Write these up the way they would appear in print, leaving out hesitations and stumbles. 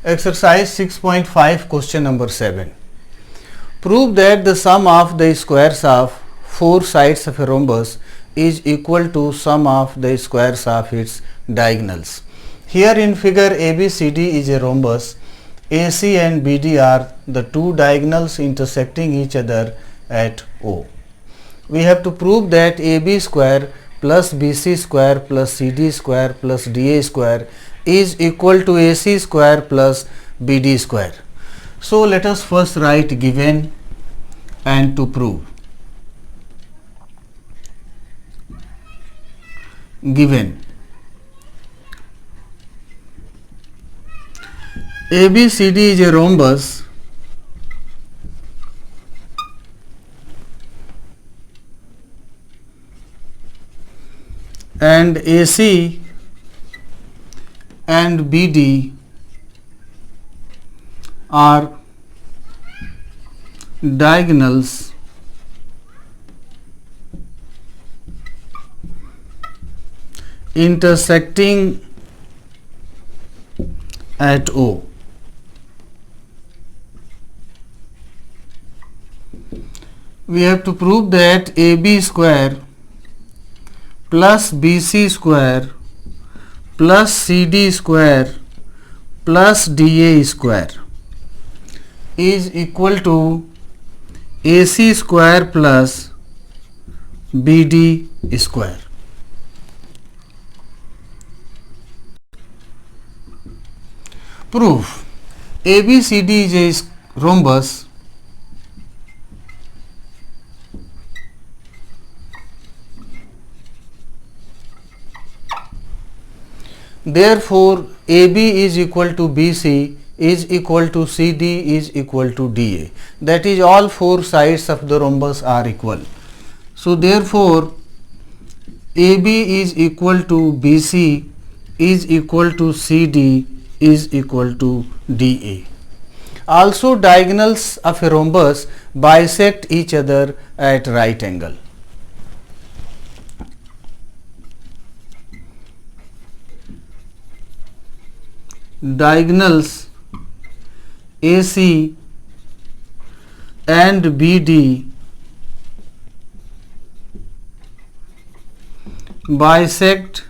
Exercise 6.5 question number 7. Prove that the sum of the squares of four sides of a rhombus is equal to sum of the squares of its diagonals. Here in figure ABCD is a rhombus. AC and BD are the two diagonals intersecting each other at O. We have to prove that AB square plus BC square plus CD square plus DA square is equal to AC square plus BD square. So let us first write given and to prove. Given ABCD is a rhombus and AC and BD are diagonals intersecting at O. We have to prove that AB square plus BC square plus CD square plus DA square is equal to AC square plus BD square. Proof. ABCD is a rhombus therefore AB is equal to BC is equal to CD is equal to DA. That is, all four sides of the rhombus are equal. So therefore AB is equal to BC is equal to CD is equal to DA. Also, diagonals of a rhombus bisect each other at right angle. Diagonals AC and BD bisect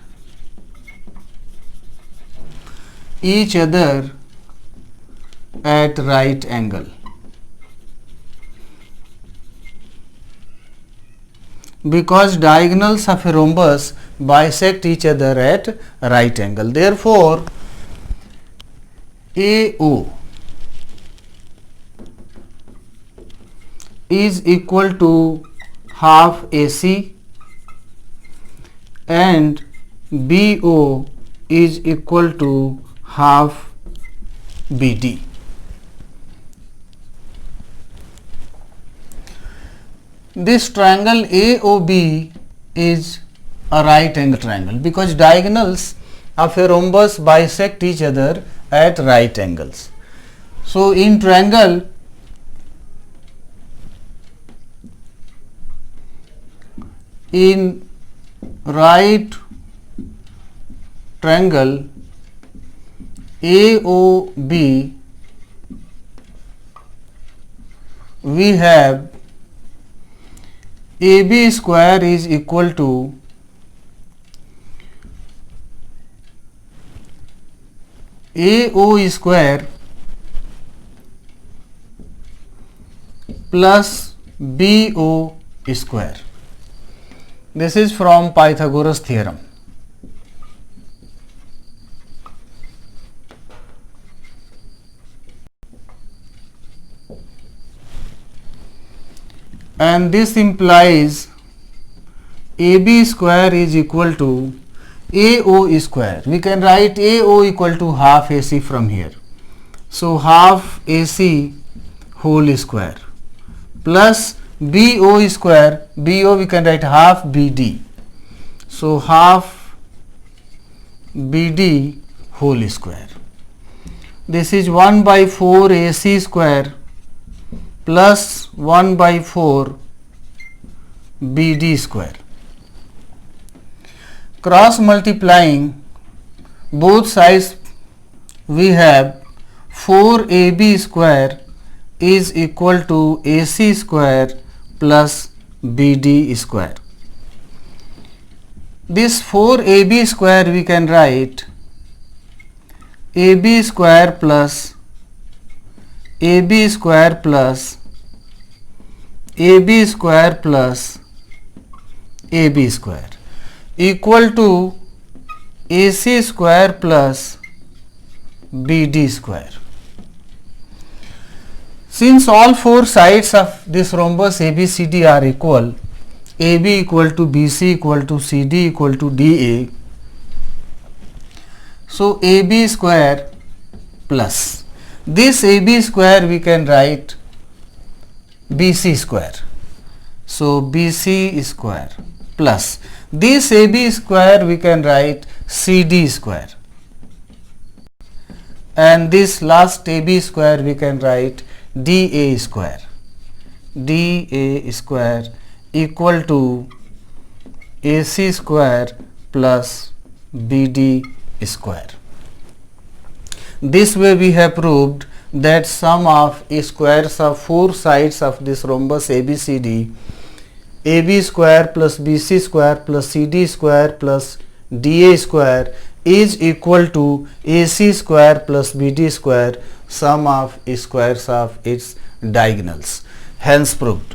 each other at right angle. Because diagonals of a rhombus bisect each other at right angle. Therefore, AO is equal to half AC and BO is equal to half BD. This triangle AOB is a right angle triangle because diagonals of a rhombus bisect each other at right angles. So in triangle right triangle AOB we have AB square is equal to AO square plus BO square. This is from Pythagoras theorem. And this implies AB square is equal to AO square. We can write AO equal to half AC from here. So half AC whole square plus BO square. BO we can write half BD. So half BD whole square. This is 1 by 4 AC square plus 1 by 4 BD square. Cross multiplying both sides we have 4ab square is equal to ac square plus bd square. This 4ab square we can write ab square plus ab square plus ab square plus ab square equal to ac square plus bd square. Since all four sides of this rhombus ABCD are equal, AB equal to BC equal to CD equal to DA, so AB square plus this AB square we can write BC square. So BC square plus this AB square we can write CD square, and this last AB square we can write DA square. DA square equal to AC square plus BD square. This way we have proved that sum of squares of four sides of this rhombus ABCD, AB square plus BC square plus CD square plus DA square is equal to AC square plus BD square, sum of squares of its diagonals. Hence proved.